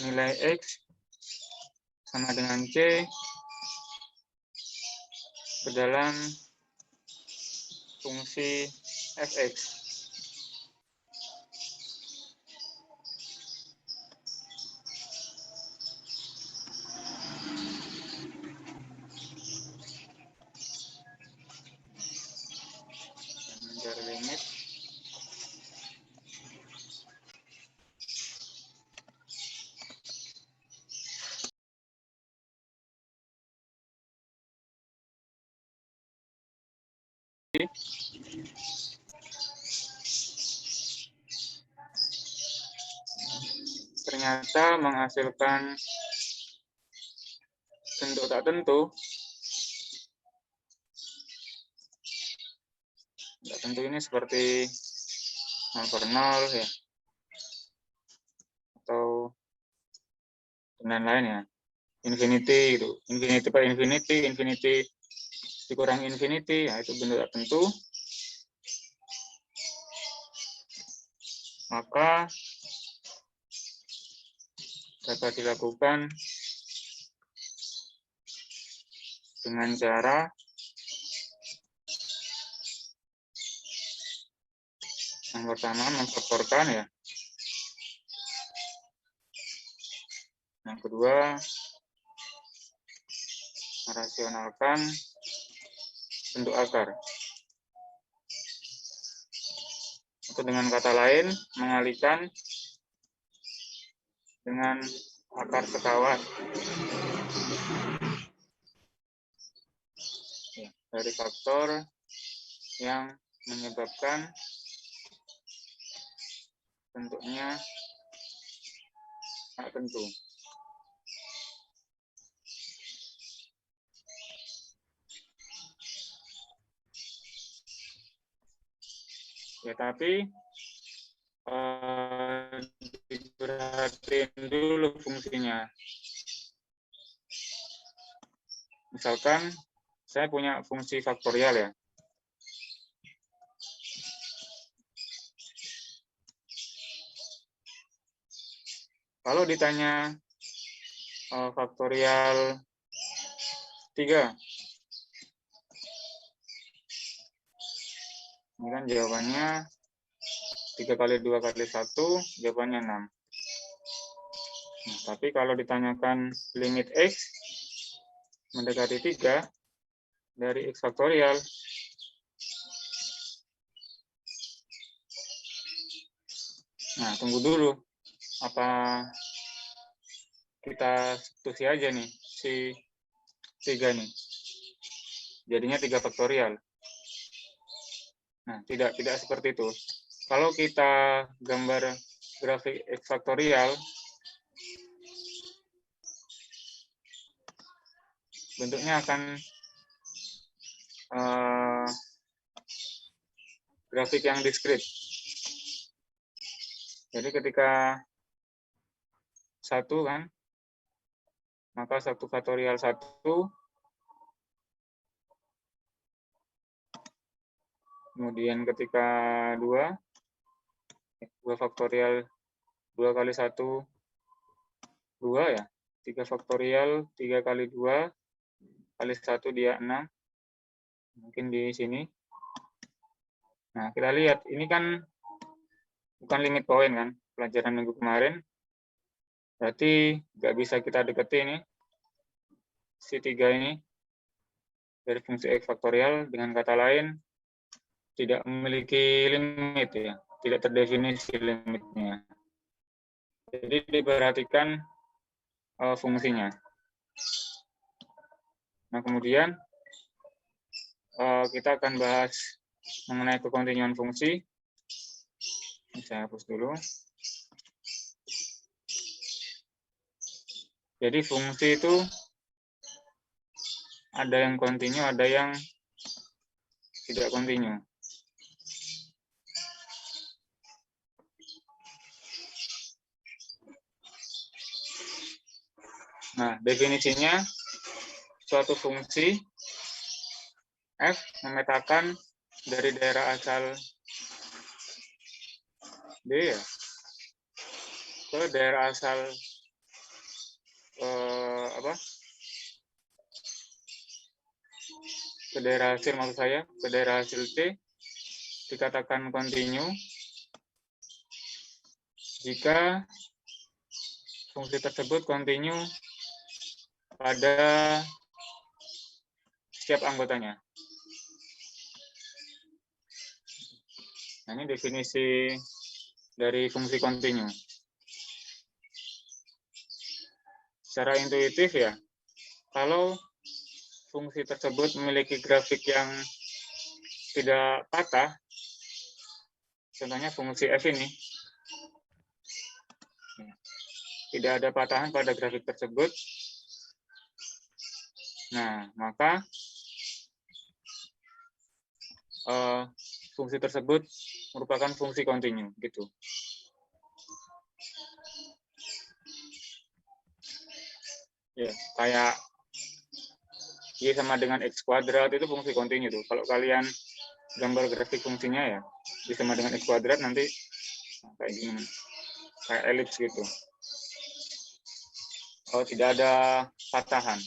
nilai X sama dengan C ke dalam fungsi fx. Mencari limit ternyata menghasilkan bentuk tak tentu. Tak tentu ini seperti 0/0 ya, atau dengan lain ya, infinity gitu, infinity per infinity, infinity dikurang infinity, ya itu bentuk tak tentu. Maka dapat dilakukan dengan cara yang pertama memfaktorkan ya, yang kedua merasionalkan bentuk akar, atau dengan kata lain mengalihkan dengan akar sekawan ya, dari faktor yang menyebabkan bentuknya tak tentu. Ya, tapi diperhatiin dulu fungsinya. Misalkan saya punya fungsi faktorial ya. Kalau ditanya faktorial 3, ini kan jawabannya 3 kali 2 kali 1, jawabannya 6. Nah, tapi kalau ditanyakan limit X mendekati 3 dari X faktorial, nah tunggu dulu, apa kita substitusi aja nih si 3 nih, jadinya 3 faktorial. Nah, tidak seperti itu. Kalau kita gambar grafik X faktorial, bentuknya akan grafik yang diskrit. Jadi ketika 1 kan, maka 1 faktorial 1, kemudian ketika 2 faktorial 2 kali 1, 2 ya, 3 faktorial 3 kali 2 kali 1 dia 6, mungkin di sini. Nah, kita lihat, ini kan bukan limit poin kan, pelajaran minggu kemarin, berarti nggak bisa kita deketi ini, si 3 ini, dari fungsi X faktorial, dengan kata lain, tidak memiliki limit ya, tidak terdefinisi limitnya. Jadi diperhatikan fungsinya. Nah, kemudian kita akan bahas mengenai kekontinuan fungsi. Saya hapus dulu. Jadi fungsi itu ada yang kontinu, ada yang tidak kontinu. Nah, definisinya suatu fungsi f memetakan dari daerah asal D ya, ke daerah asal ke daerah hasil, maksud saya ke daerah hasil T dikatakan kontinu jika fungsi tersebut kontinu pada setiap anggotanya. Nah, ini definisi dari fungsi kontinu. Secara intuitif ya, kalau fungsi tersebut memiliki grafik yang tidak patah, contohnya fungsi f ini, tidak ada patahan pada grafik tersebut, nah maka fungsi tersebut merupakan fungsi kontinu, gitu. Ya, kayak Y sama dengan X kuadrat itu fungsi kontinu tuh. Kalau kalian gambar grafik fungsinya ya, Y sama dengan X kuadrat nanti kayak gini, kayak elips gitu. Oh, tidak ada patahan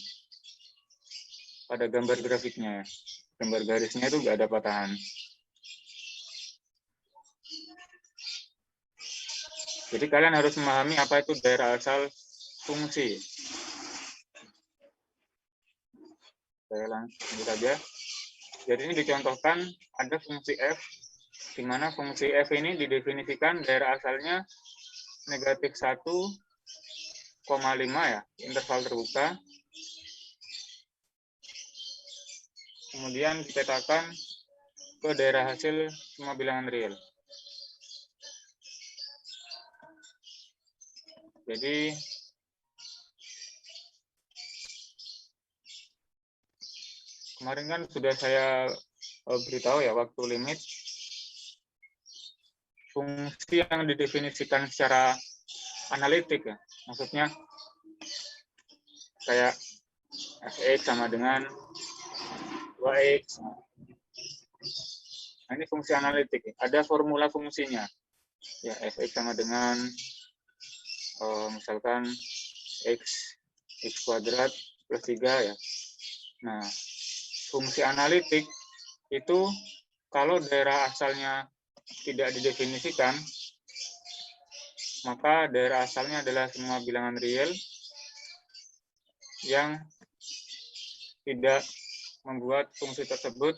pada gambar grafiknya ya. Gambar garisnya itu nggak ada patahan. Jadi kalian harus memahami apa itu daerah asal fungsi. Saya langsung saja. Jadi ini dicontohkan ada fungsi f, di mana fungsi f ini didefinisikan daerah asalnya negatif 1,5 ya, interval terbuka. Kemudian dipetakan ke daerah hasil semua bilangan real. Jadi kemarin kan sudah saya beritahu ya waktu limit fungsi yang didefinisikan secara analitik ya, maksudnya kayak fx sama dengan 2x. Nah, ini fungsi analitik, ada formula fungsinya ya, fx sama dengan misalkan x kuadrat plus 3 ya. Nah, fungsi analitik itu kalau daerah asalnya tidak didefinisikan, maka daerah asalnya adalah semua bilangan real yang tidak membuat fungsi tersebut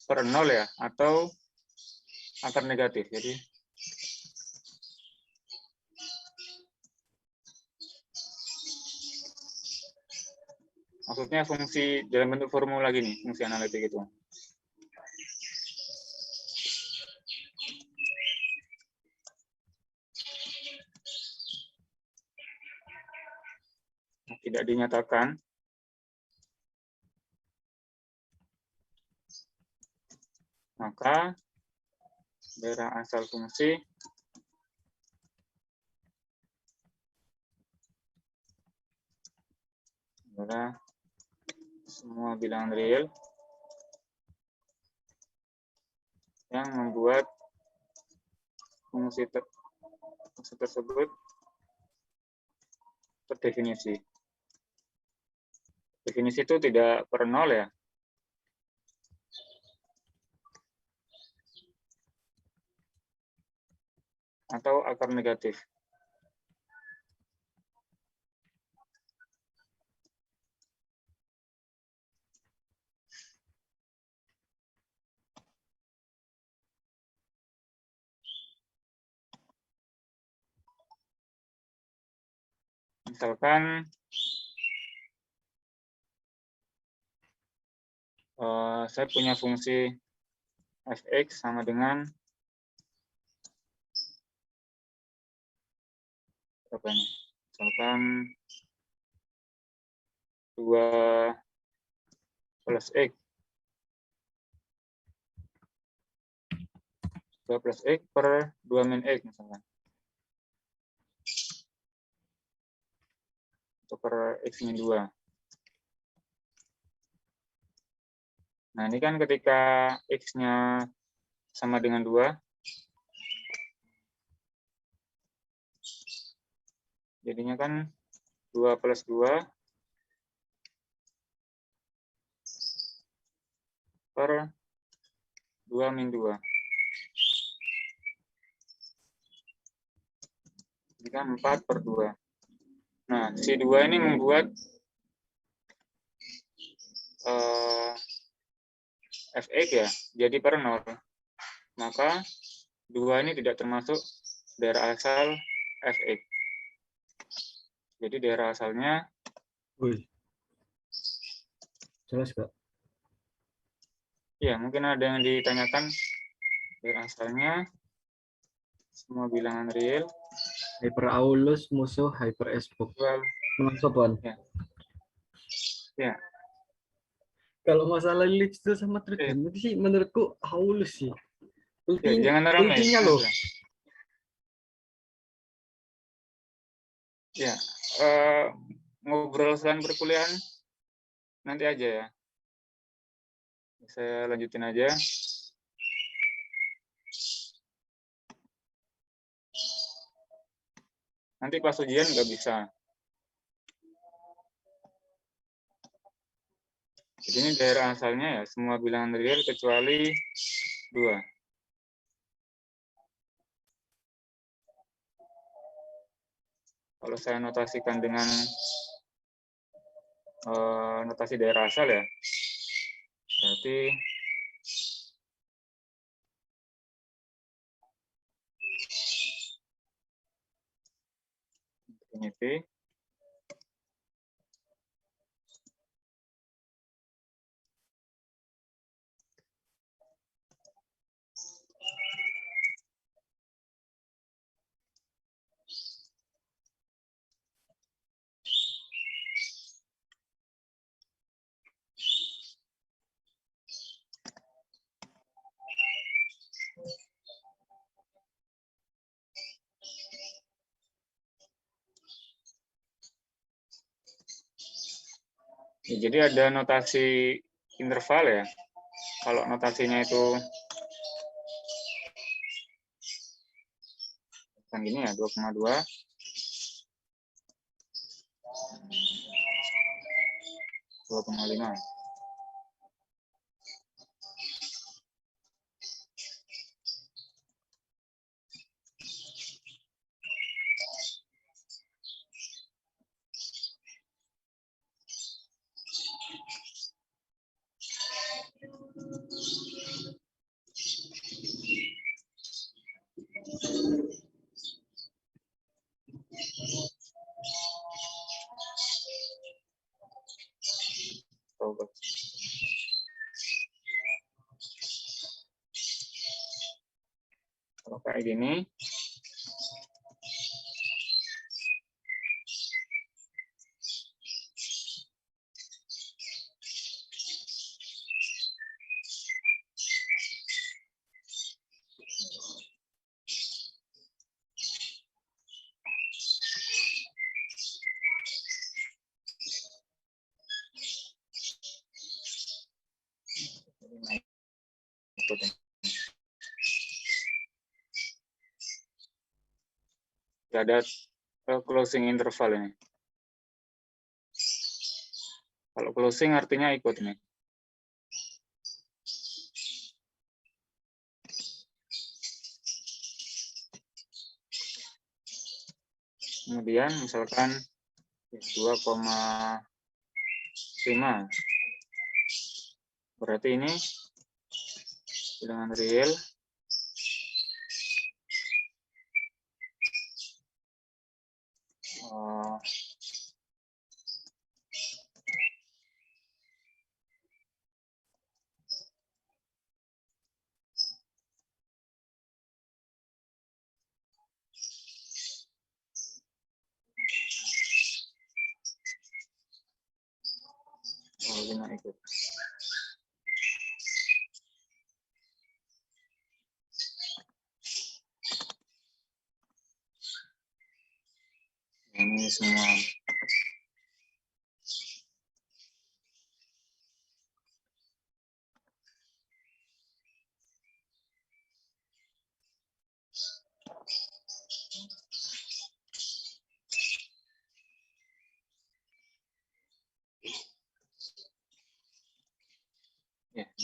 per nol ya, atau akar negatif. Jadi maksudnya fungsi dalam bentuk formula gini, fungsi analitik itu. Tidak dinyatakan, maka daerah asal fungsi adalah semua bilangan real yang membuat fungsi tersebut terdefinisi. Definisi itu tidak per nol ya. Atau akar negatif. Misalkan saya punya fungsi fx sama dengan berapa ini? Misalkan 2 plus x. 2 plus x per 2 min x misalkan. Atau per x min 2. Nah, ini kan ketika x-nya sama dengan 2, Jadinya kan 2 plus 2 per 2 min 2. Jadi kan 4 per 2. Nah, si 2 ini membuat Fx ya, jadi per 0. Maka 2 ini tidak termasuk daerah asal Fx. Jadi daerah asalnya, jelas Kak? ya mungkin ada yang ditanyakan, daerah asalnya semua bilangan real. Hyperaulus musuh HyperSbox. Menang sopan. Ya. Ya. Kalau masalah Leeds itu sama Trident itu sih menurutku Aulus sih. Ya, jangan ramai. Ultinya loh. Ya, ngobrol selain perkuliahan nanti aja ya. Saya lanjutin aja. Nanti pas ujian nggak bisa. Jadi ini daerah asalnya ya, semua bilangan real kecuali 2. Kalau saya notasikan dengan notasi daerah asal ya, berarti ini P. Ya, jadi ada notasi interval ya. Kalau notasinya itu kan gini ya, 2,2. 2,5. Kalau kayak gini, ada closing interval ini. Kalau closing artinya ikut nih. Kemudian misalkan 2,5. Berarti ini bilangan real ikut. Ini semua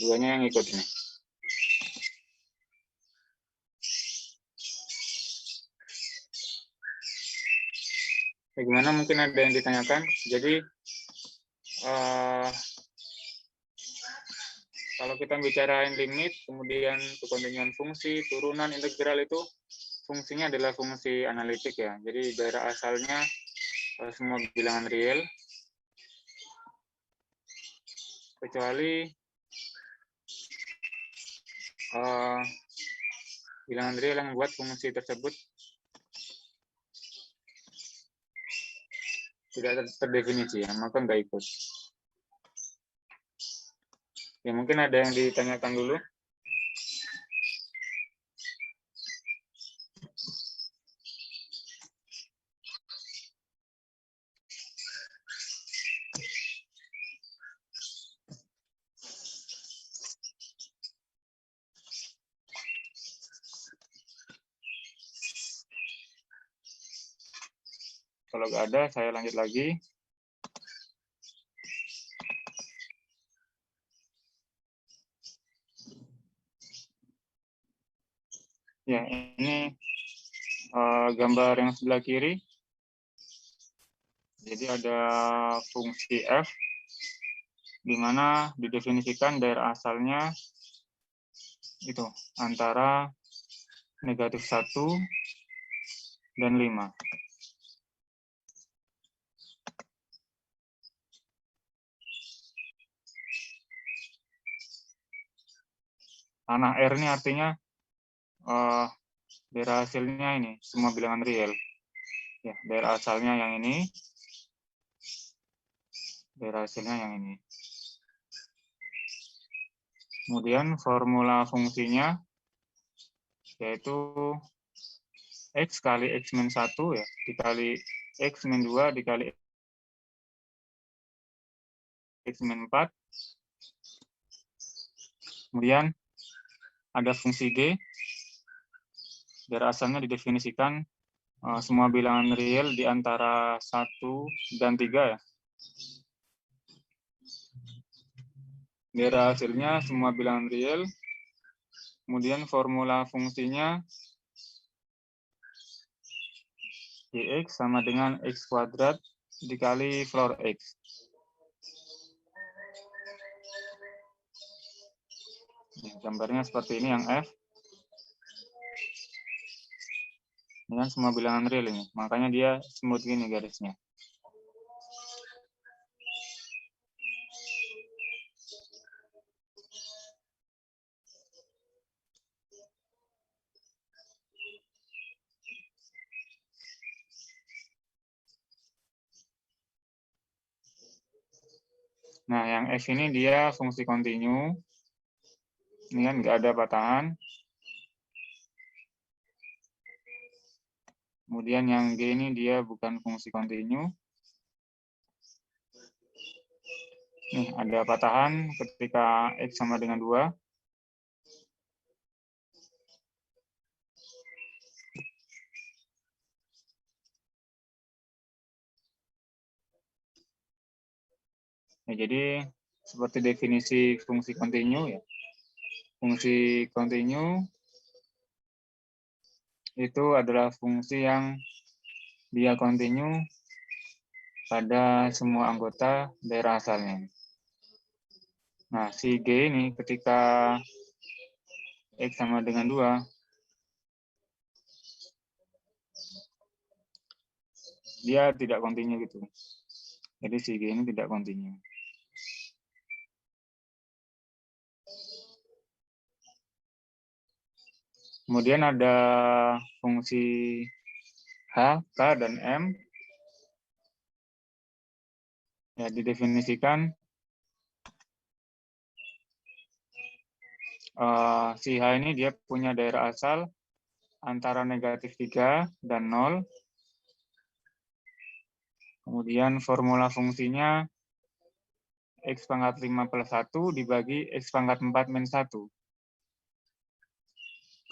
duanya yang ikut ini. Bagaimana mungkin ada yang ditanyakan? Jadi kalau kita bicarain limit, kemudian kekontinuan fungsi, turunan integral itu fungsinya adalah fungsi analitik ya. Jadi daerah asalnya semua bilangan real, kecuali bilangan real yang membuat fungsi tersebut tidak terdefinisi ya, maka nggak ikut. Ya mungkin ada yang ditanyakan dulu. Kalau nggak ada, saya lanjut lagi. Ya, ini gambar yang sebelah kiri. Jadi ada fungsi f, di mana didefinisikan daerah asalnya itu antara -1 dan 5. Tanah R ini artinya daerah hasilnya ini semua bilangan real. Ya, daerah asalnya yang ini, daerah hasilnya yang ini. Kemudian formula fungsinya yaitu x kali x min 1 ya, dikali x min 2 dikali x min 4. Kemudian ada fungsi g, daerah asalnya didefinisikan semua bilangan real di antara 1 dan 3 ya. Daerah hasilnya semua bilangan real. Kemudian formula fungsinya dx sama dengan x kuadrat dikali floor x. Gambarnya seperti ini yang f. Ini kan semua bilangan real ini, makanya dia smooth gini garisnya. Nah, yang f ini dia fungsi kontinu. Ini kan nggak ada patahan. Kemudian yang G ini dia bukan fungsi kontinu. Nih, ada patahan ketika X sama dengan 2. Ya, jadi seperti definisi fungsi kontinu ya. Fungsi kontinu itu adalah fungsi yang dia kontinu pada semua anggota daerah asalnya. Nah, si G ini ketika X sama dengan 2, dia tidak kontinu gitu. Jadi si G ini tidak kontinu. Kemudian ada fungsi H, K, dan M. Ya, didefinisikan si H ini dia punya daerah asal antara -3 dan 0. Kemudian formula fungsinya X pangkat 5 plus 1 dibagi X pangkat 4 min 1.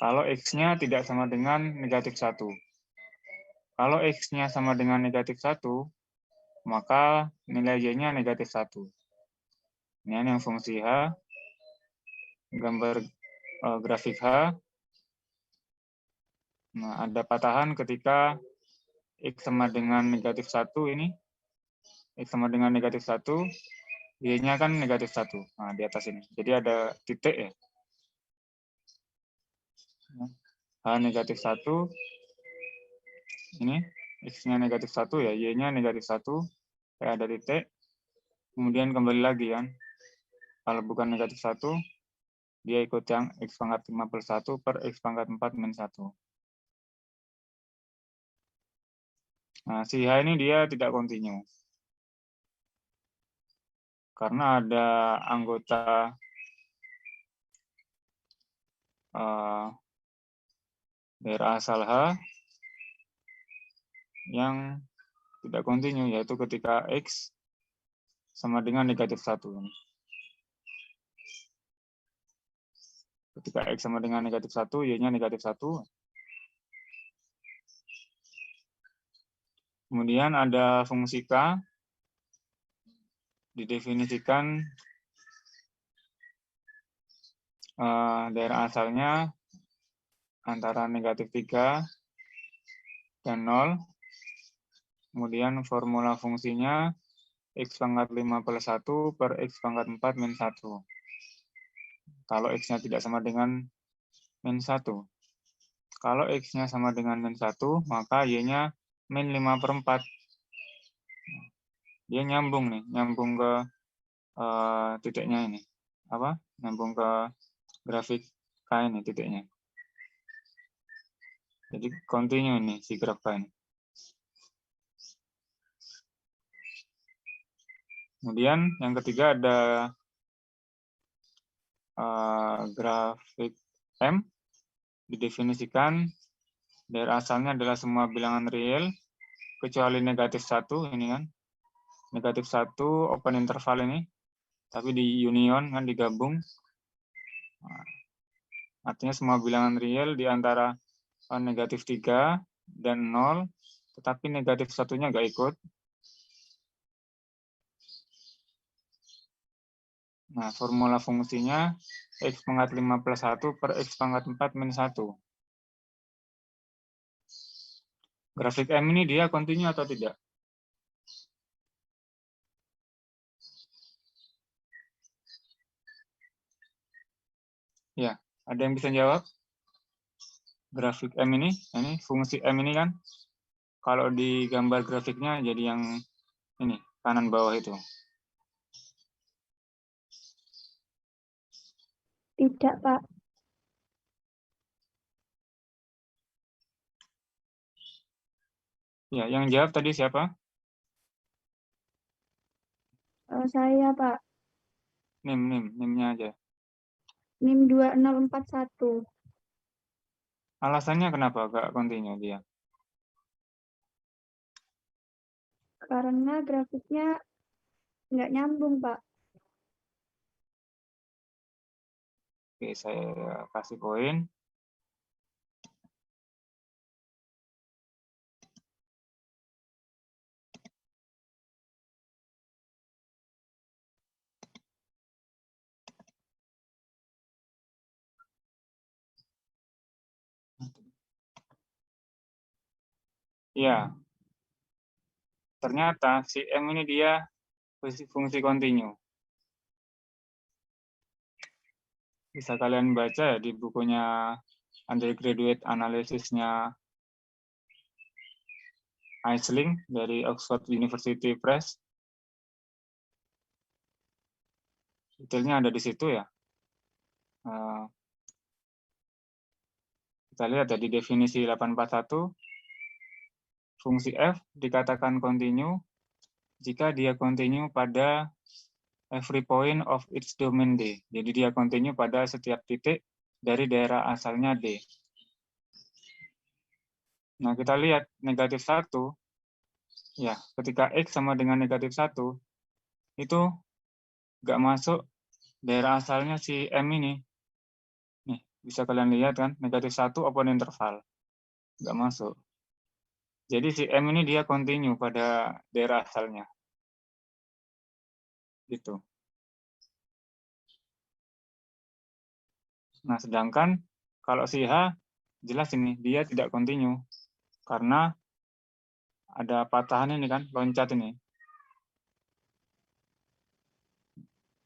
Kalau X-nya tidak sama dengan -1. Kalau X-nya sama dengan -1, maka nilai Y-nya -1. Ini yang fungsi H. gambar grafik H. Nah, ada patahan ketika X sama dengan negatif 1 ini. X sama dengan negatif 1, Y-nya kan negatif 1. Nah, di atas ini. Jadi ada titik ya. H negatif 1. Ini X-nya negatif 1 ya, Y-nya negatif 1. Kayak ada titik. Kemudian kembali lagi kan. Kalau bukan negatif 1, dia ikut yang X pangkat 5 plus 1 per X pangkat 4 min 1. Nah, si H ini dia tidak kontinu. Karena ada anggota daerah asal H yang tidak kontinu, yaitu ketika X sama dengan negatif 1. Ketika X sama dengan negatif 1, Y-nya negatif 1. Kemudian ada fungsi K, didefinisikan daerah asalnya antara negatif 3 dan 0. Kemudian formula fungsinya X pangkat 5 plus 1 per X pangkat 4 min 1. Kalau X-nya tidak sama dengan min 1. Kalau X-nya sama dengan min 1, maka Y-nya min 5 per 4. Dia nyambung nih, nyambung ke titiknya ini. Apa? Nyambung ke grafik K ini titiknya. Jadi continue ini si graf K ini. Kemudian yang ketiga ada grafik M, didefinisikan daerah asalnya adalah semua bilangan real kecuali negatif 1 ini kan. Negatif 1 open interval ini, tapi di union kan digabung. Nah, artinya semua bilangan real di antara negatif 3 dan 0, tetapi negatif 1-nya nggak ikut. Nah, formula fungsinya X pangkat 5 plus 1 per X pangkat 4 min 1. Grafik M ini dia kontinu atau tidak? Ya, ada yang bisa jawab? Grafik M ini fungsi M ini kan, kalau di gambar grafiknya jadi yang ini, kanan bawah itu. Tidak, Pak. Ya, yang jawab tadi siapa? Saya, Pak. NIM-nya aja. NIM 2041. Alasannya kenapa nggak kontinu dia? Karena grafiknya nggak nyambung, Pak. Oke, saya kasih poin. Ya, ternyata si M ini dia fungsi kontinu. Bisa kalian baca di bukunya undergraduate analisisnya Aisling dari Oxford University Press. Detailnya ada di situ ya. Kita lihat ya di definisi 841, fungsi f dikatakan kontinu jika dia kontinu pada every point of its domain D. Jadi dia kontinu pada setiap titik dari daerah asalnya D. Nah, kita lihat negatif 1, ya ketika X sama dengan negatif 1, itu nggak masuk daerah asalnya si M ini. Nih, bisa kalian lihat kan, negatif 1 open interval. Nggak masuk. Jadi si M ini dia kontinu pada daerah asalnya. Gitu. Nah, sedangkan kalau si H, jelas ini, dia tidak kontinu. Karena ada patahan ini kan, loncat ini.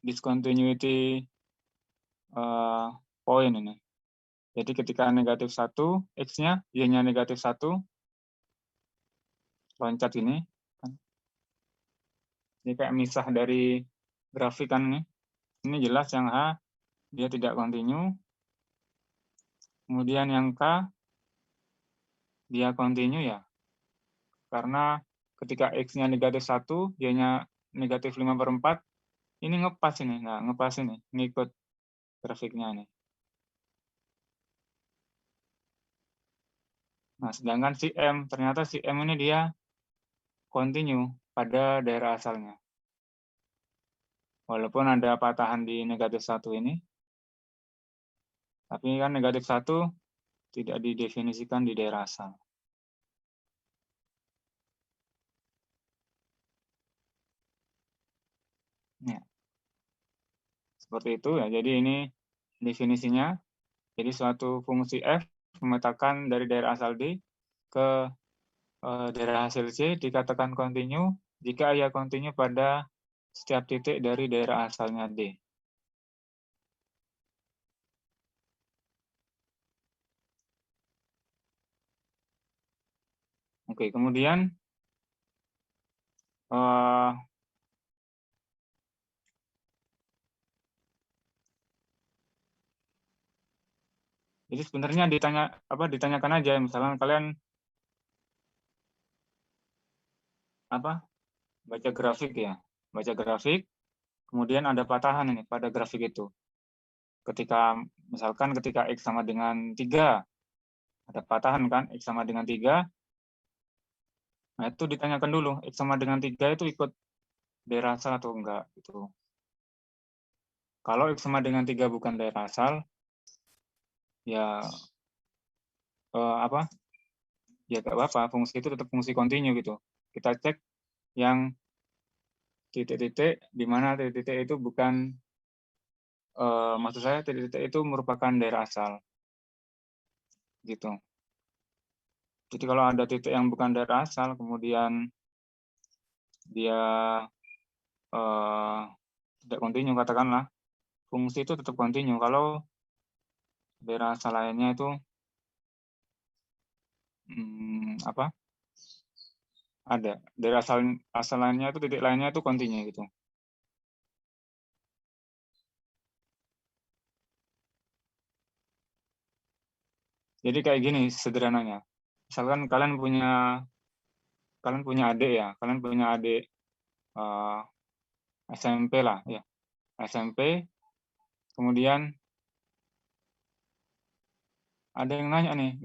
Discontinuity point ini. Jadi ketika negatif 1, X-nya, Y-nya negatif 1, loncat ini. Ini kayak misah dari grafik kan ini. Ini jelas yang H, dia tidak kontinu. Kemudian yang K, dia kontinu ya. Karena ketika X-nya negatif 1, Y-nya negatif 5/4, ini ngepas ini. Nah, ngepas ini, ngikut grafiknya nih. Nah, sedangkan si M, ternyata si M ini dia kontinu pada daerah asalnya. Walaupun ada patahan di negatif 1 ini, tapi kan negatif 1 tidak didefinisikan di daerah asal. Ya. Seperti itu ya, jadi ini definisinya. Jadi suatu fungsi f memetakan dari daerah asal D ke daerah hasil C dikatakan kontinu jika ia kontinu pada setiap titik dari daerah asalnya D. Oke, kemudian jadi sebenarnya ditanyakan aja, misalnya kalian baca grafik ya, baca grafik, kemudian ada patahan ini pada grafik itu. Misalkan ketika X sama dengan 3, ada patahan kan, X sama dengan 3, nah itu ditanyakan dulu, X sama dengan 3 itu ikut daerah asal atau enggak gitu. Kalau X sama dengan 3 bukan daerah asal, ya ya nggak apa-apa, fungsi itu tetap fungsi kontinu gitu. Kita cek yang titik-titik di mana titik-titik itu bukan, maksud saya titik-titik itu merupakan daerah asal gitu. Jadi kalau ada titik yang bukan daerah asal, kemudian dia tidak kontinu, katakanlah fungsi itu tetap kontinu. Kalau daerah asal lainnya itu ada daerah asal lainnya itu titik lainnya itu kontinu gitu. Jadi kayak gini sederhananya. Misalkan kalian punya adik ya, kalian punya adik SMP lah ya, SMP. Kemudian ada yang nanya nih,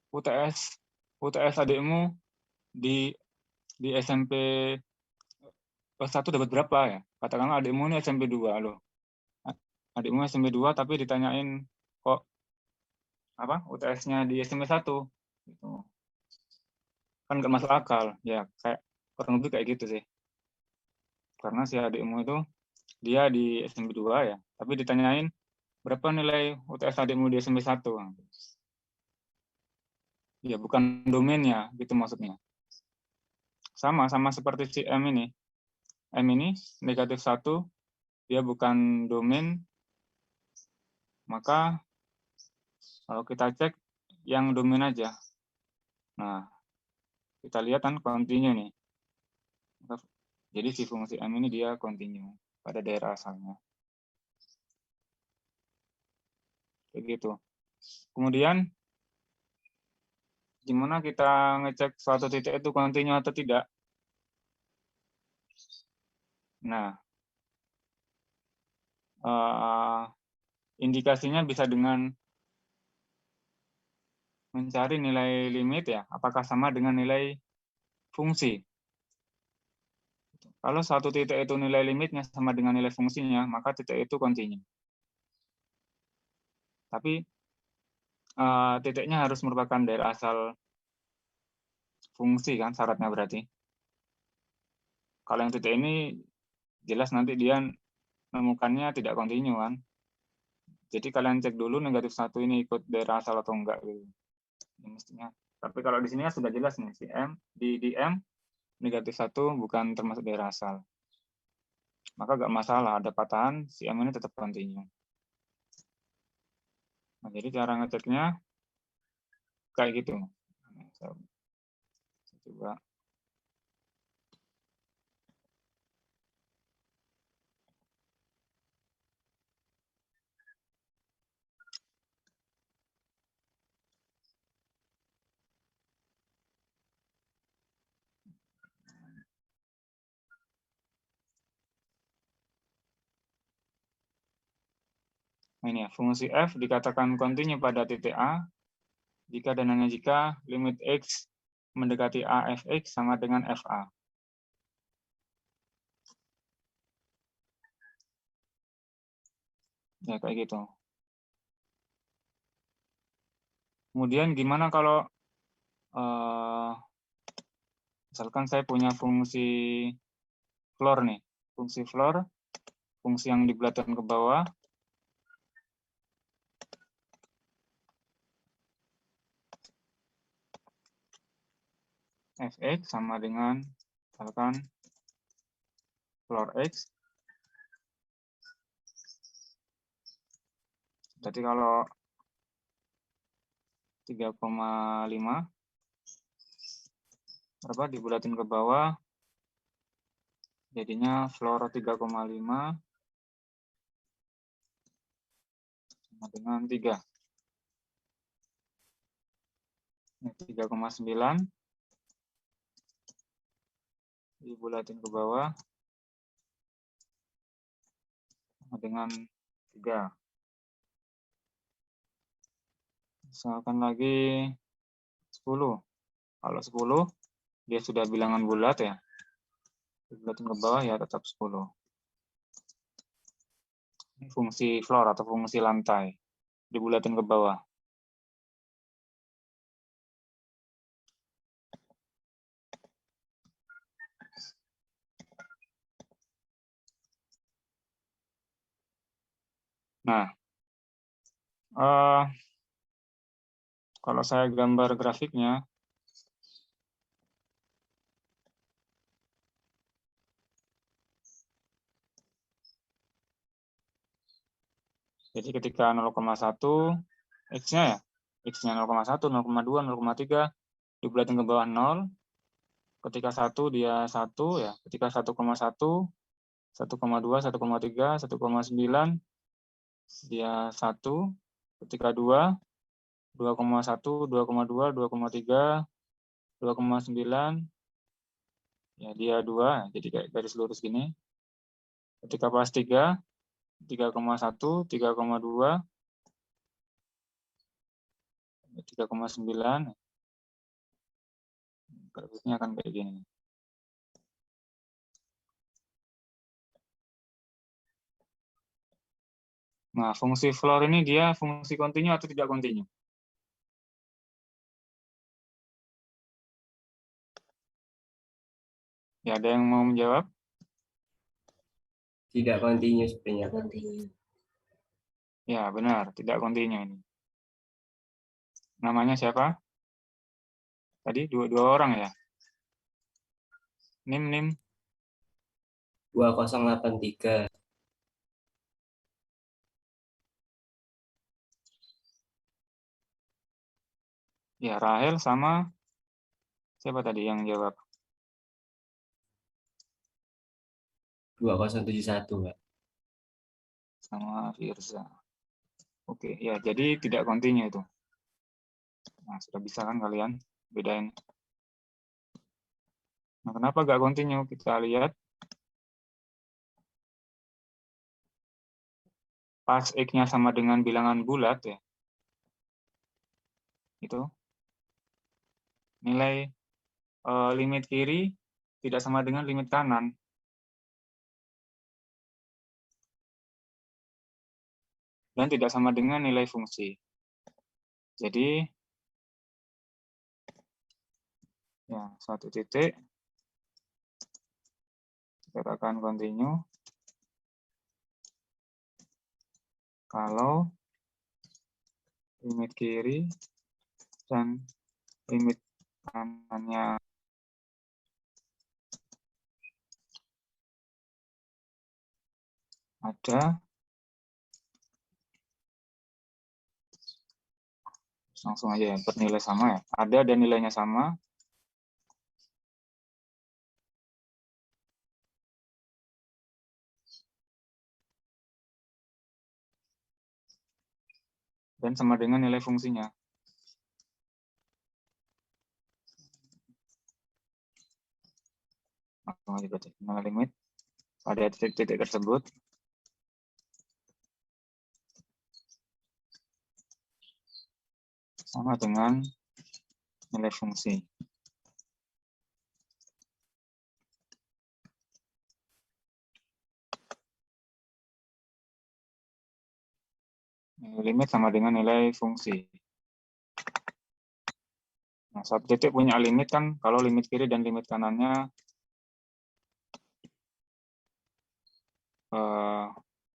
UTS adikmu di SMP kelas 1 dapat berapa ya? Katakanlah adikmu ini SMP 2 loh. Adikmu SMP 2 tapi ditanyain kok UTS-nya di SMP 1 gitu. Kan nggak masuk akal ya, kayak kurang lebih kayak gitu sih. Karena si adikmu itu dia di SMP 2 ya, tapi ditanyain berapa nilai UTS adikmu di SMP 1. Ya bukan domainnya gitu maksudnya. Sama seperti si M ini. M ini negatif 1, dia bukan domain, maka kalau kita cek yang domain aja. Nah, kita lihat kan kontinu nih. Jadi si fungsi M ini dia kontinu pada daerah asalnya. Begitu. Kemudian, gimana kita ngecek suatu titik itu kontinu atau tidak? Nah, indikasinya bisa dengan mencari nilai limit ya, apakah sama dengan nilai fungsi. Kalau satu titik itu nilai limitnya sama dengan nilai fungsinya, maka titik itu kontinu. Tapi titiknya harus merupakan daerah asal fungsi kan syaratnya berarti. Kalau yang titik ini jelas nanti dia menemukannya tidak kontinu kan. Jadi kalian cek dulu negatif 1 ini ikut daerah asal atau enggak gitu. Ini mestinya. Tapi kalau di sini ya sudah jelas nih, si M di M negatif 1 bukan termasuk daerah asal. Maka nggak masalah, ada patahan, si M ini tetap kontinu. Nah, jadi cara ngeceknya kayak gitu. Saya coba. Nah, ini ya, fungsi f dikatakan kontinu pada titik A jika dan hanya jika limit x mendekati a fx sama dengan fa. Ya, kayak gitu. Kemudian gimana kalau misalkan saya punya fungsi floor nih. Fungsi floor, fungsi yang dibulatkan ke bawah. Fx sama dengan misalkan floor x. Jadi kalau 3,5 berapa dibulatin ke bawah, jadinya floor 3,5 sama dengan 3. 3,9 dibulatin ke bawah sama dengan 3. Misalkan lagi 10. Kalau 10 dia sudah bilangan bulat ya. Dibulatin ke bawah ya tetap 10. Ini fungsi floor atau fungsi lantai. Dibulatin ke bawah. Nah, kalau saya gambar grafiknya, jadi ketika 0,1 X-nya ya, X-nya 0,1, 0,2, 0,3 dibulatin ke bawah 0. Ketika 1 dia 1 ya, ketika 1,1, 1,2, 1,3, 1,9 dia 1. Ketika 2, 2,1, 2,2, 2,3, 2,9 ya dia 2, jadi kayak garis lurus gini. Ketika pas 3, 3,1, 3,2, 3,9 grafiknya akan kayak gini. Nah, fungsi floor ini dia fungsi kontinu atau tidak kontinu? Ya, ada yang mau menjawab? Tidak kontinu sebenarnya. Ya, benar, tidak kontinu ini. Namanya siapa? Tadi dua orang ya? NIM. 2083. Ya, Rahel sama siapa tadi yang jawab? 2071, Pak. Sama Firza. Oke, ya jadi tidak kontinu itu. Nah, sudah bisa kan kalian bedain. Nah, kenapa nggak kontinu? Kita lihat. Pas X-nya sama dengan bilangan bulat ya. Itu. Nilai limit kiri tidak sama dengan limit kanan. Dan tidak sama dengan nilai fungsi. Jadi, ya, suatu titik, kita akan continue. kalau limit kiri dan limit kanannya ada, langsung aja ya, bernilai sama ya, ada dan nilainya sama, dan sama dengan nilai fungsinya. Langsung aja berarti nilai limit pada titik-titik tersebut sama dengan nilai fungsi. Nilai limit sama dengan nilai fungsi. Nah, satu titik punya limit kan, kalau limit kiri dan limit kanannya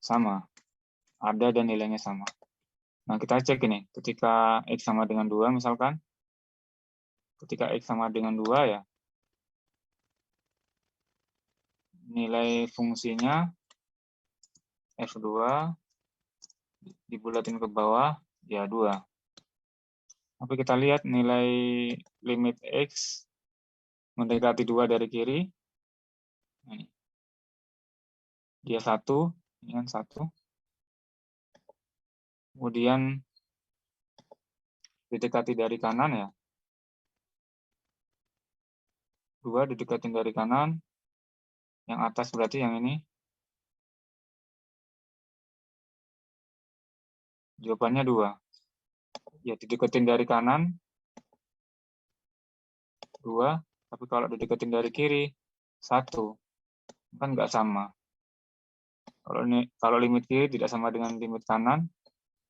sama, ada dan nilainya sama. Nah, kita cek ini, ketika X sama dengan 2 misalkan, ketika X sama dengan 2 ya, nilai fungsinya F2 dibulatin ke bawah, ya 2. Tapi kita lihat nilai limit X mendekati 2 dari kiri, ini. Dia 1, ini kan 1. Kemudian didekati dari kanan ya, 2 didekatin dari kanan, yang atas berarti yang ini. Jawabannya 2. Ya, dideketin dari kanan 2, tapi kalau dideketin dari kiri 1, kan nggak sama. Kalau limit kiri tidak sama dengan limit kanan,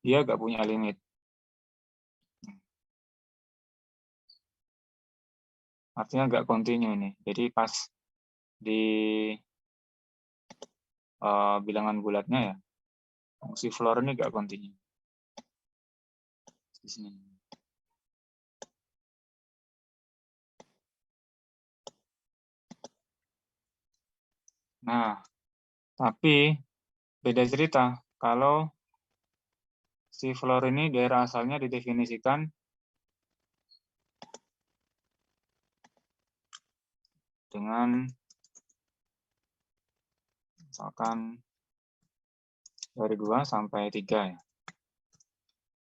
dia nggak punya limit. Artinya nggak kontinu ini. Jadi pas di bilangan bulatnya ya, fungsi floor ini nggak kontinu. Di sini. Nah, tapi beda cerita kalau si floor ini daerah asalnya didefinisikan dengan misalkan dari 2 sampai 3 ya.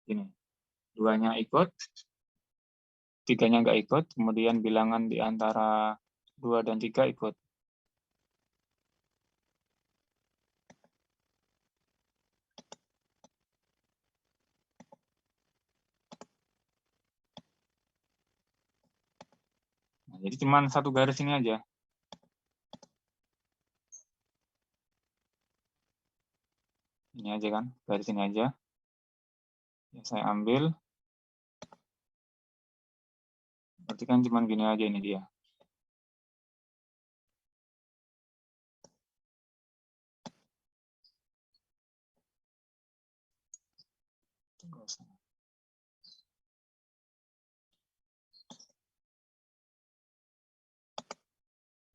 Gini, 2-nya ikut, 3-nya nggak ikut, kemudian bilangan di antara 2 dan 3 ikut. Nah, jadi cuma satu garis ini aja. Ini aja kan, garis ini aja. Ya, saya ambil. Berarti kan cuma gini aja ini dia.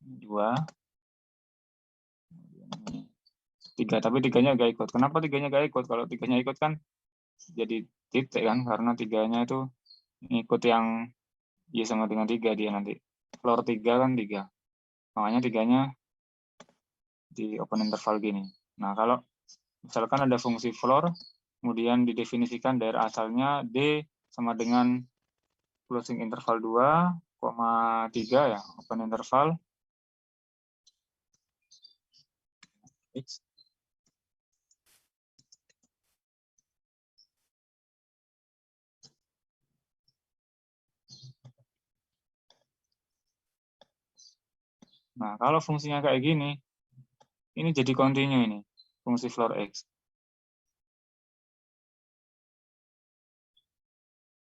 Ini 2. 3, tapi 3-nya nggak ikut. Kenapa 3-nya nggak ikut? Kalau 3-nya ikut kan jadi titik kan, karena 3-nya itu ikut yang Y sama dengan 3 dia nanti. Floor 3 kan 3. Makanya 3-nya di open interval gini. Nah, kalau misalkan ada fungsi floor, kemudian didefinisikan daerah asalnya D sama dengan closing interval 2,3 ya, open interval X. Nah, kalau fungsinya kayak gini, ini jadi kontinu ini, fungsi floor X.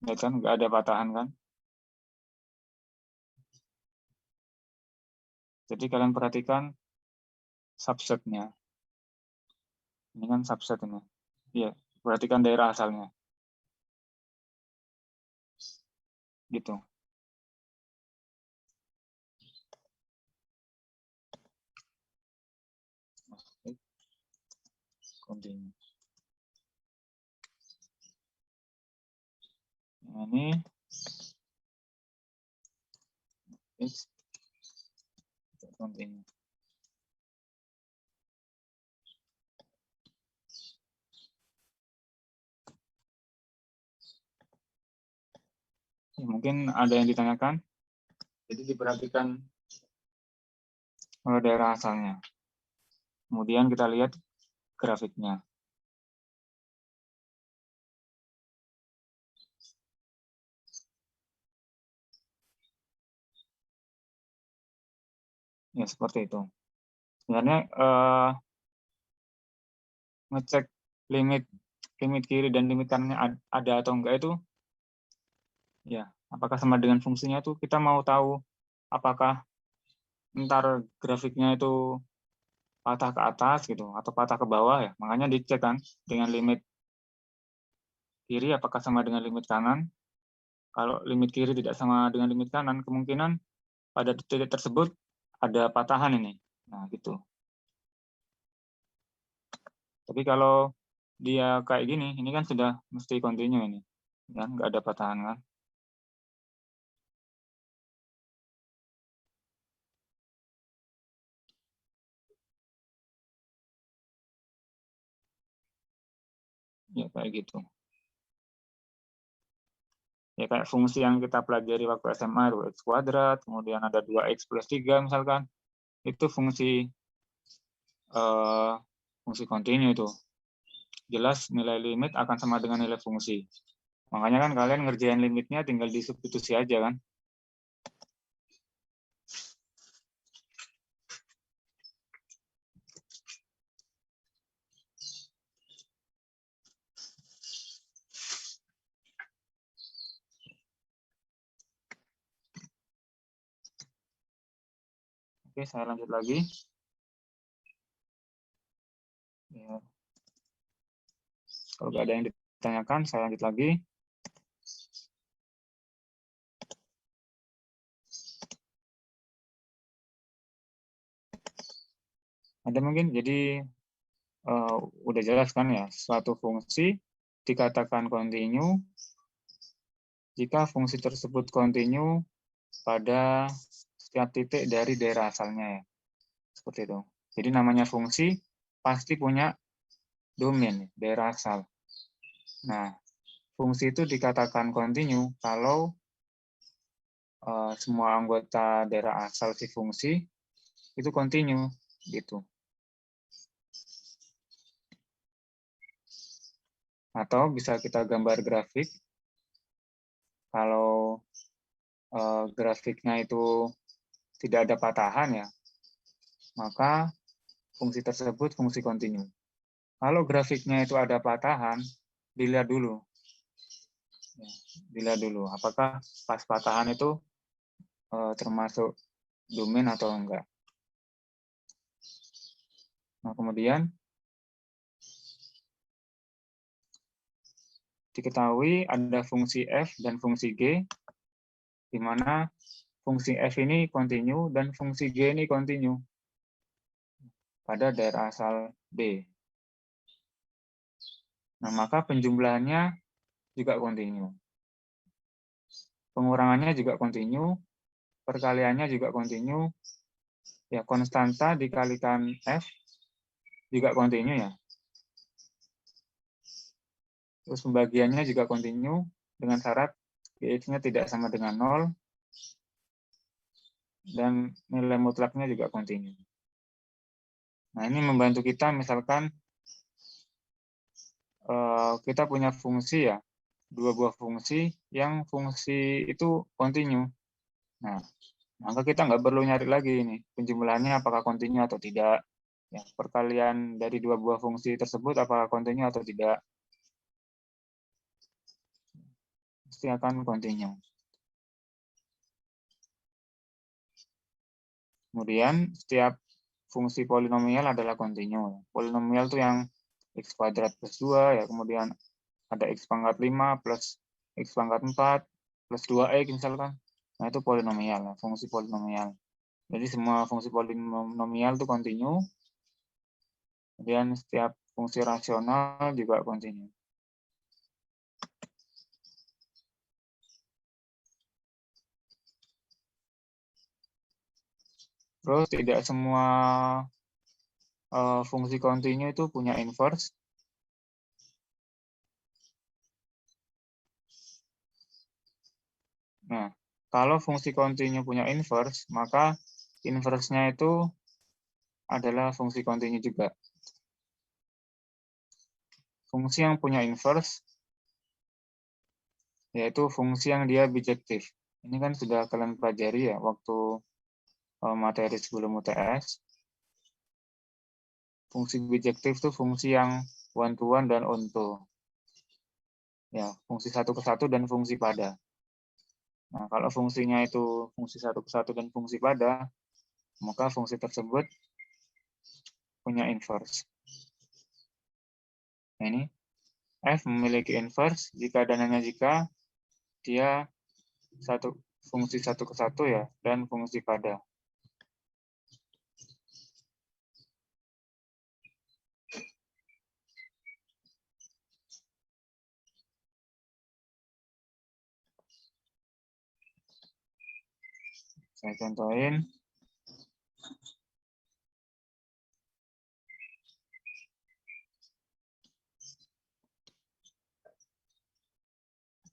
Ya kan, nggak ada patahan kan? Jadi kalian perhatikan subsetnya. Ini kan subset ini. Iya, Perhatikan daerah asalnya. Gitu. Continue. Nah, ini continue. Mungkin ada yang ditanyakan. Jadi diperhatikan daerah asalnya. Kemudian kita lihat grafiknya. Ya, seperti itu. Sebenarnya ngecek limit kiri dan limit kanannya ada atau enggak itu, ya, apakah sama dengan fungsinya itu kita mau tahu apakah ntar grafiknya itu patah ke atas gitu atau patah ke bawah ya. Makanya dicek kan dengan limit kiri apakah sama dengan limit kanan. Kalau limit kiri tidak sama dengan limit kanan, kemungkinan pada titik tersebut ada patahan ini. Nah, gitu. Tapi kalau dia kayak gini, ini kan sudah mesti continue ini. Kan nggak ada patahan kan. Ya kayak gitu. Ya kayak fungsi yang kita pelajari waktu SMA itu x kuadrat, kemudian ada 2x plus 3 misalkan. Itu fungsi fungsi kontinu itu. Jelas nilai limit akan sama dengan nilai fungsi. Makanya kan kalian ngerjain limitnya tinggal disubstitusi aja kan. Oke, saya lanjut lagi. Ya. Kalau nggak ada yang ditanyakan, saya lanjut lagi. Ada mungkin, jadi udah jelas kan ya, suatu fungsi dikatakan kontinu jika fungsi tersebut kontinu pada setiap titik dari daerah asalnya ya. Seperti itu. Jadi namanya fungsi pasti punya domain, daerah asal. Nah, fungsi itu dikatakan kontinu kalau semua anggota daerah asal si fungsi itu kontinu gitu. Atau bisa kita gambar grafik. Kalau grafiknya itu tidak ada patahan ya, maka fungsi tersebut fungsi kontinu. Kalau grafiknya itu ada patahan, dilihat dulu. Dilihat dulu apakah pas patahan itu termasuk domain atau enggak. Nah, kemudian diketahui ada fungsi f dan fungsi g, di mana fungsi f ini kontinu dan fungsi g ini kontinu pada daerah asal B. Nah, maka penjumlahannya juga kontinu. Pengurangannya juga kontinu, perkaliannya juga kontinu. Ya, konstanta dikalikan f juga kontinu ya. Terus pembagiannya juga kontinu dengan syarat X-nya tidak sama dengan 0 dan nilai mutlaknya juga kontinu. Nah, ini membantu kita misalkan kita punya fungsi ya, dua buah fungsi yang fungsi itu kontinu. Nah, maka kita nggak perlu nyari lagi ini penjumlahannya apakah kontinu atau tidak. Ya, perkalian dari dua buah fungsi tersebut apakah kontinu atau tidak. Pasti akan kontinu. Kemudian setiap fungsi polinomial adalah kontinu. Polinomial itu yang X kuadrat plus 2, ya, kemudian ada X pangkat 5 plus X pangkat 4 plus 2X misalkan. Nah, itu polinomial, fungsi polinomial. Jadi semua fungsi polinomial itu kontinu. Kemudian setiap fungsi rasional juga kontinu. Terus tidak semua fungsi kontinu itu punya inverse. Nah, kalau fungsi kontinu punya inverse, maka inverse-nya itu adalah fungsi kontinu juga. Fungsi yang punya inverse yaitu fungsi yang dia bijektif. Ini kan sudah kalian pelajari ya waktu materi sebelum UTS. Fungsi bijektif itu fungsi yang one-to-one dan onto. Ya, fungsi satu ke satu dan fungsi pada. Nah, kalau fungsinya itu fungsi satu ke satu dan fungsi pada, maka fungsi tersebut punya inverse. Nah, ini F memiliki inverse jika dan hanya jika dia fungsi satu ke satu ya dan fungsi pada. Saya contohin.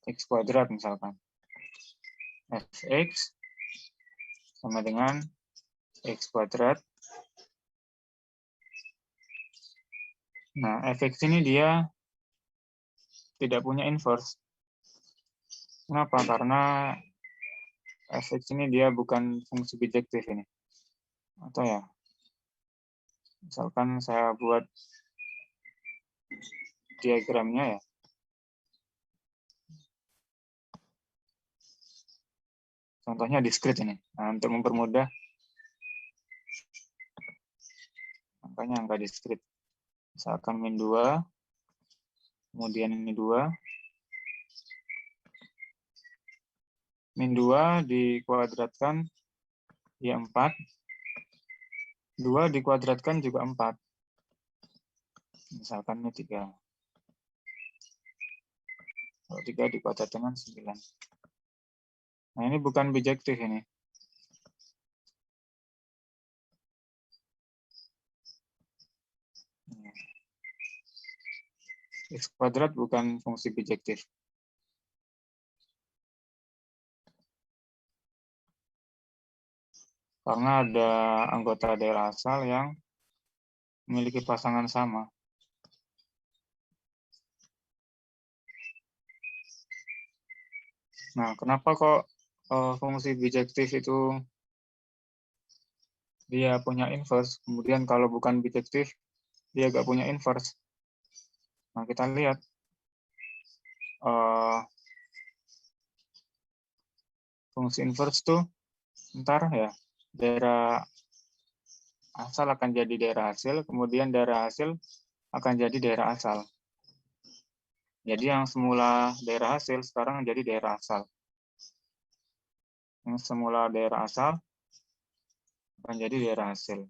X kuadrat misalkan. Fx sama dengan X kuadrat. Nah, Fx ini dia tidak punya inverse. Kenapa? Karena Fx ini dia bukan fungsi bijektif ini. Atau ya, misalkan saya buat diagramnya ya. Contohnya diskrit ini. Nah, untuk mempermudah, makanya angka diskrit. Misalkan min 2, kemudian ini 2. Min 2 dikuadratkan, ya 4. 2 dikuadratkan juga 4. Misalkan ini 3. Kalau 3 dikuadratkan 9. Nah, ini bukan bijektif ini. X kuadrat bukan fungsi bijektif. Karena ada anggota daerah asal yang memiliki pasangan sama. Nah, kenapa kok fungsi bijektif itu dia punya inverse, kemudian kalau bukan bijektif, dia nggak punya inverse. Nah, kita lihat. Fungsi inverse tuh, ntar ya, daerah asal akan jadi daerah hasil, kemudian daerah hasil akan jadi daerah asal. Jadi yang semula daerah hasil, sekarang jadi daerah asal. Yang semula daerah asal akan jadi daerah hasil.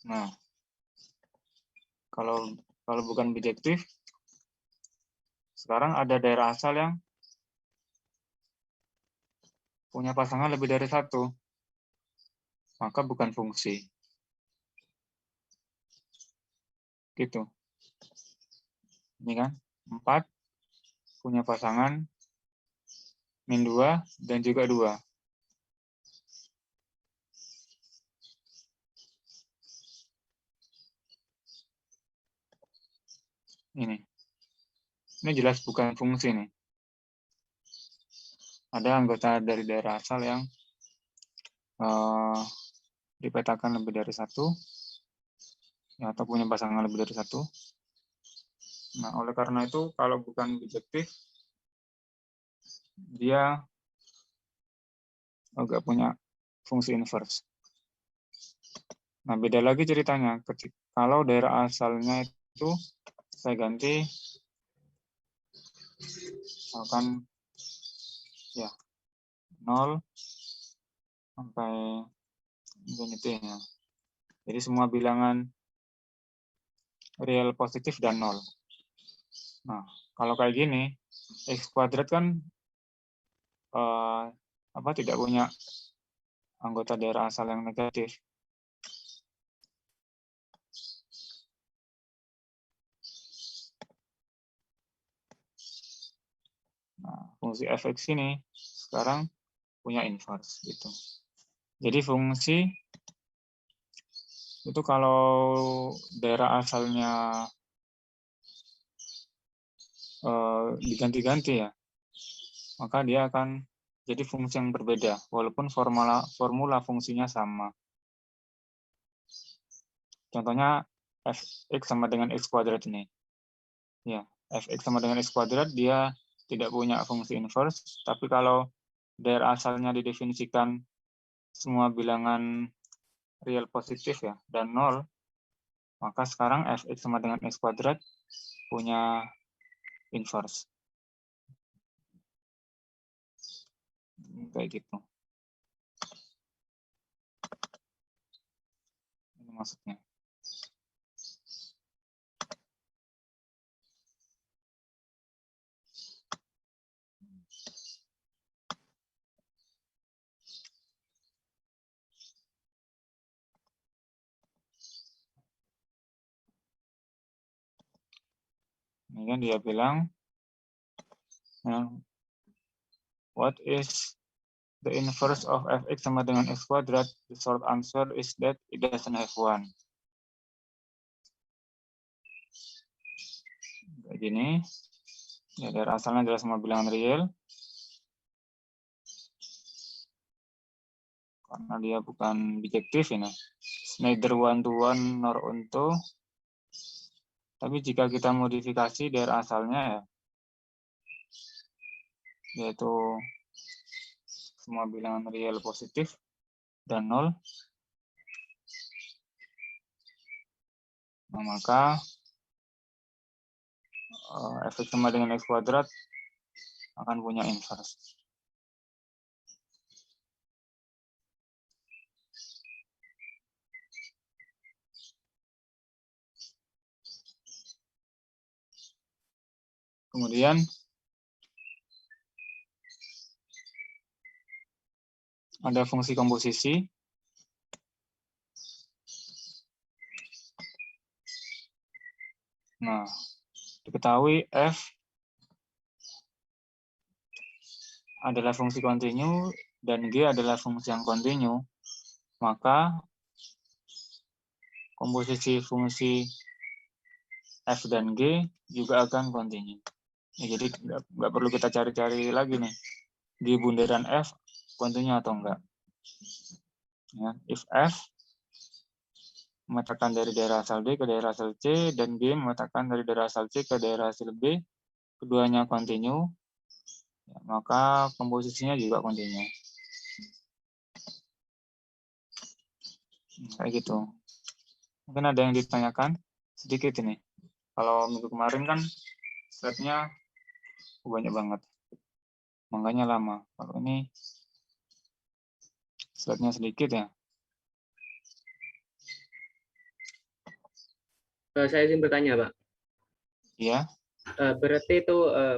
Nah, kalau bukan bijektif, sekarang ada daerah asal yang punya pasangan lebih dari satu, maka bukan fungsi. Gitu. Ini kan, 4 punya pasangan min 2 dan juga 2. Ini jelas bukan fungsi nih. Ada anggota dari daerah asal yang dipetakan lebih dari satu, ya, atau punya pasangan lebih dari satu. Nah, oleh karena itu kalau bukan bijektif, dia nggak punya fungsi inverse. Nah, beda lagi ceritanya. Kalau daerah asalnya itu saya ganti, misalkan ya 0 sampai infinity ya. Jadi semua bilangan real positif dan 0. Nah, kalau kayak gini, x kuadrat kan tidak punya anggota daerah asal yang negatif. Nah, fungsi fx ini sekarang punya inverse gitu. Jadi fungsi itu kalau daerah asalnya diganti-ganti ya, maka dia akan jadi fungsi yang berbeda walaupun formula fungsinya sama. Contohnya fx sama dengan x kuadrat ini. Ya, fx sama dengan x kuadrat dia tidak punya fungsi inverse, tapi kalau daerah asalnya didefinisikan semua bilangan real positif ya dan 0, maka sekarang fx sama dengan x kuadrat punya inverse. Kayak gitu. Ini maksudnya. Ini kan dia bilang, what is the inverse of fx sama dengan x kuadrat? The short answer is that it doesn't have one. Kayak gini. Ya, daerah asalnya adalah semua bilangan real. Karena dia bukan bijektif ini. It's neither one to one nor onto. Tapi jika kita modifikasi daerah asalnya ya, yaitu semua bilangan real positif dan 0, nah, maka fx sama dengan x kuadrat akan punya inverse. Kemudian ada fungsi komposisi. Nah, diketahui f adalah fungsi kontinu dan g adalah fungsi yang kontinu, maka komposisi fungsi f dan g juga akan kontinu. Ya, jadi nggak perlu kita cari-cari lagi nih di bundaran f kontinu atau enggak. Ya, if f memetakan dari daerah asal D ke daerah asal C dan G memetakan dari daerah asal C ke daerah asal B, keduanya kontinu, ya, maka komposisinya juga kontinu. Kayak gitu. Mungkin ada yang ditanyakan sedikit ini. Kalau minggu kemarin kan slide-nya banyak banget, makanya lama. Kalau ini slide-nya sedikit ya. Saya izin bertanya, Pak. Iya. Berarti itu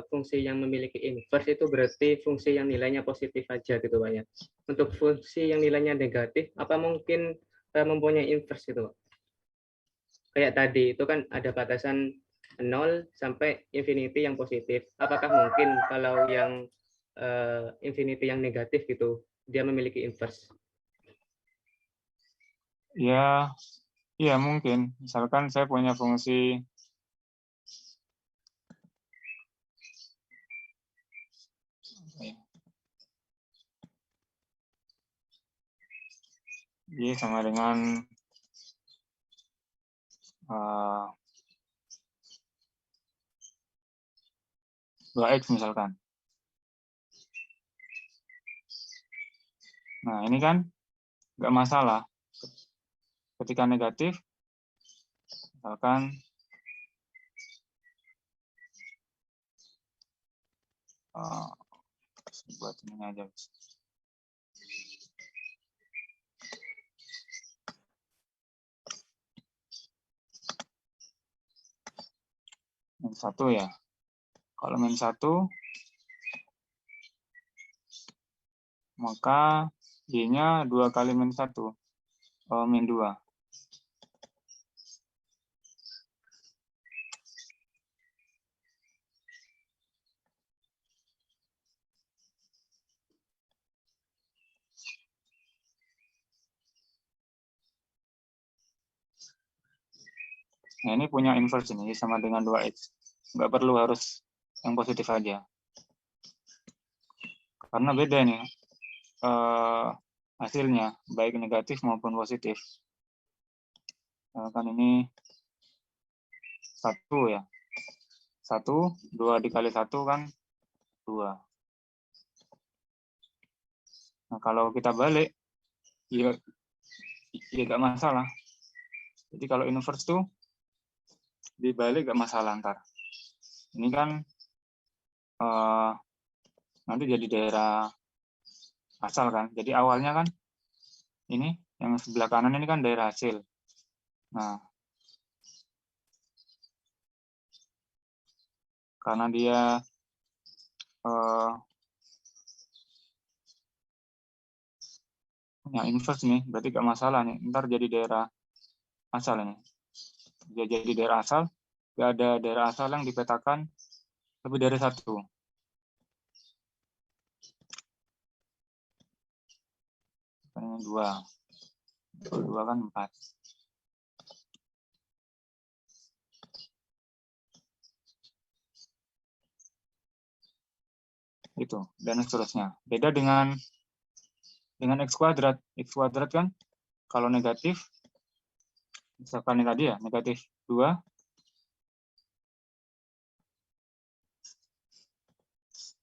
fungsi yang memiliki inverse itu berarti fungsi yang nilainya positif aja gitu, Pak ya. Untuk fungsi yang nilainya negatif, apa mungkin mempunyai inverse gitu, Pak? Kayak tadi itu kan ada batasan 0 sampai infinity yang positif. Apakah mungkin kalau yang infinity yang negatif gitu dia memiliki inverse? Ya, iya mungkin. Misalkan saya punya fungsi Y sama dengan 2x misalkan. Nah, ini kan nggak masalah. Ketika negatif, misalkan buat ini aja. Min 1 ya. Kalau min 1, maka y-nya 2 kali min 1. Min 2. Nah, ini punya inverse ini sama dengan 2x. Nggak perlu harus yang positif aja. Karena beda nih hasilnya, baik negatif maupun positif. Kan ini 1 ya. 1, 2 dikali 1 kan 2. Nah, kalau kita balik, ya nggak masalah. Jadi kalau inverse tuh dibalik nggak masalah ntar. Ini kan nanti jadi daerah asal kan. Jadi awalnya kan ini yang sebelah kanan ini kan daerah hasil. Nah, karena dia punya inverse nih, berarti nggak masalah nih. Ntar jadi daerah asal ini. Dia jadi daerah asal, nggak ada daerah asal yang dipetakan lebih dari 1. 2. 2 kan 4. Itu, dan seterusnya. Beda dengan x kuadrat. X kuadrat kan kalau negatif, misalkan ini tadi ya, negatif 2.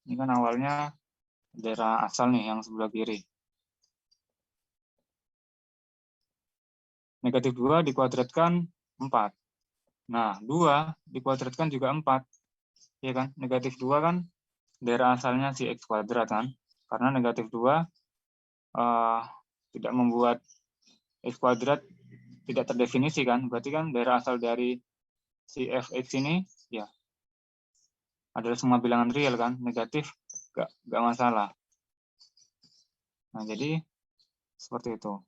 Ini kan awalnya daerah asal nih yang sebelah kiri. Negatif 2 dikuadratkan 4. Nah, 2 dikuadratkan juga 4. Ya kan? Negatif 2 kan daerah asalnya si x kuadrat kan. Karena negatif 2 tidak membuat x kuadrat tidak terdefinisi kan. Berarti kan daerah asal dari si fx ini ya adalah semua bilangan real kan. Negatif nggak masalah. Nah, jadi seperti itu.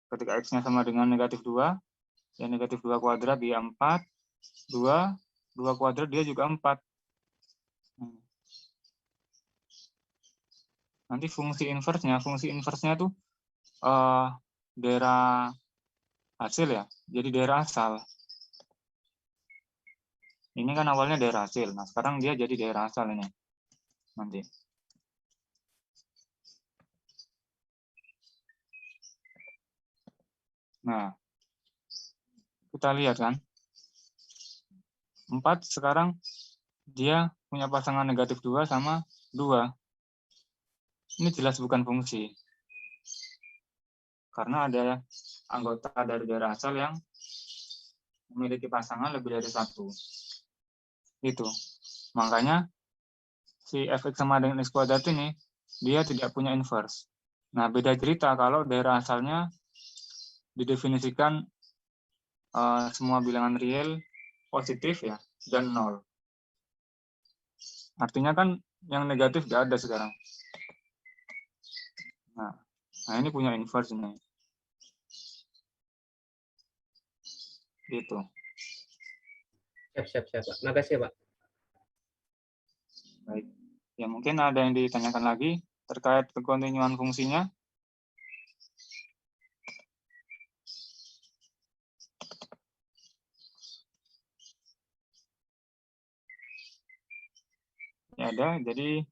Ketika x-nya sama dengan negatif 2, ya negatif 2 kuadrat dia 4, 2 kuadrat dia juga 4. Nanti fungsi inverse-nya tuh daerah hasil ya, jadi daerah asal. Ini kan awalnya daerah hasil, nah sekarang dia jadi daerah asal ini. Nanti. Nah, kita lihat kan, 4 sekarang dia punya pasangan negatif 2 sama 2. Ini jelas bukan fungsi. Karena ada anggota dari daerah asal yang memiliki pasangan lebih dari 1. Gitu. Makanya si fx sama dengan x kuadrat ini, dia tidak punya inverse. Nah, beda cerita kalau daerah asalnya didefinisikan semua bilangan real positif ya dan 0. Artinya kan yang negatif nggak ada sekarang. Nah, ini punya inverse ini. Gitu. Siap, Pak. Makasih, Pak. Baik. Ya, mungkin ada yang ditanyakan lagi terkait kekontinuan fungsinya. Ya ada, jadi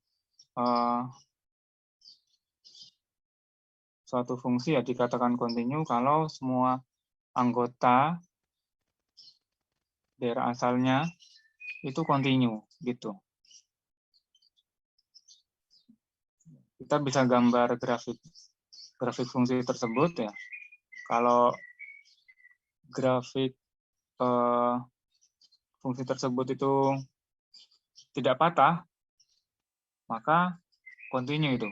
suatu fungsi ya dikatakan kontinu kalau semua anggota daerah asalnya itu kontinu gitu. kita bisa gambar grafik fungsi tersebut ya. Kalau grafik fungsi tersebut itu tidak patah, maka continue itu.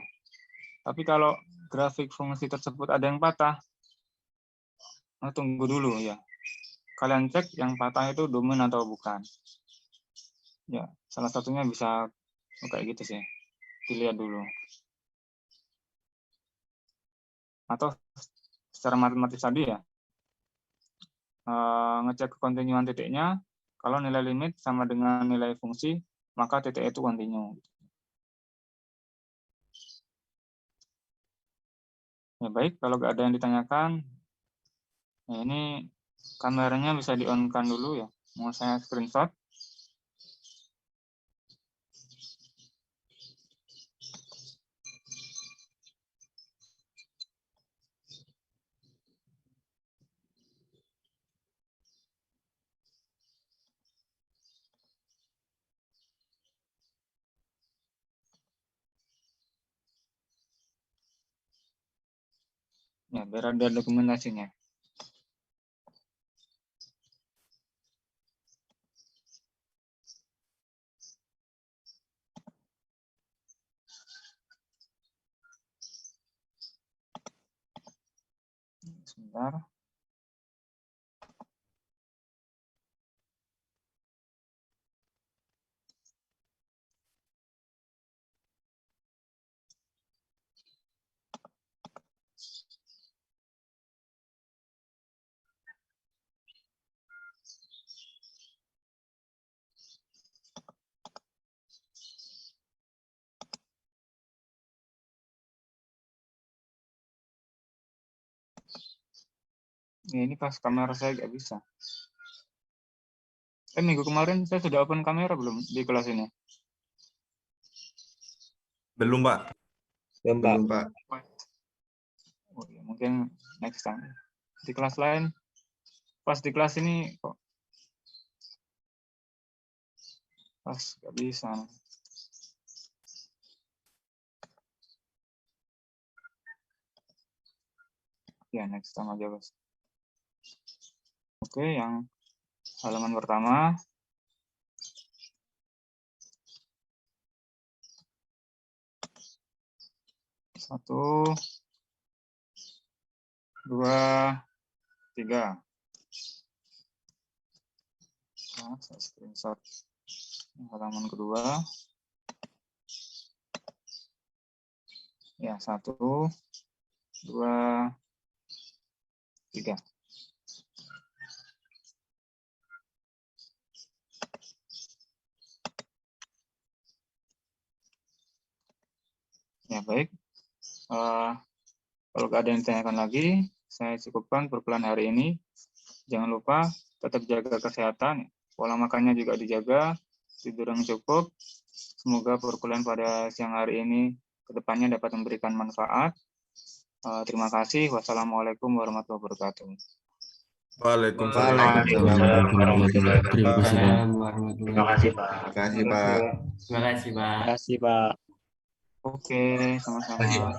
Tapi kalau grafik fungsi tersebut ada yang patah, tunggu dulu ya. Kalian cek yang patah itu domain atau bukan. Ya, salah satunya bisa kayak gitu sih. Dilihat dulu. Atau secara matematis tadi ya, ngecek kekontinuan titiknya. Kalau nilai limit sama dengan nilai fungsi, maka titik itu kontinu. Ya baik, kalau nggak ada yang ditanyakan, ya ini kameranya bisa di-on-kan dulu ya. Mau saya screenshot. Ya, biar ada dokumentasinya. Sebentar. Ya, ini pas kamera saya nggak bisa. Minggu kemarin saya sudah open kamera belum di kelas ini? Belum, Pak. Belum, Pak. Oh, ya, mungkin next time. Di kelas lain, pas di kelas ini kok pas nggak bisa. Ya, next time aja, Bos. Oke, yang halaman pertama. Satu, dua, tiga. Nah, saya screenshot halaman kedua. Ya, satu, dua, tiga. Ya, baik. Kalau nggak ada yang ditanyakan lagi, saya cukupkan perkuliahan hari ini. Jangan lupa tetap jaga kesehatan. Pola makannya juga dijaga, tidur yang cukup. Semoga perkuliahan pada siang hari ini kedepannya dapat memberikan manfaat. Terima kasih. Wassalamualaikum warahmatullahi wabarakatuh. Waalaikumsalam. Terima kasih, Pak. Terima kasih, Pak. Terima kasih, Pak. Terima kasih, Pak. Terima kasih, Pak. Oke, sama-sama.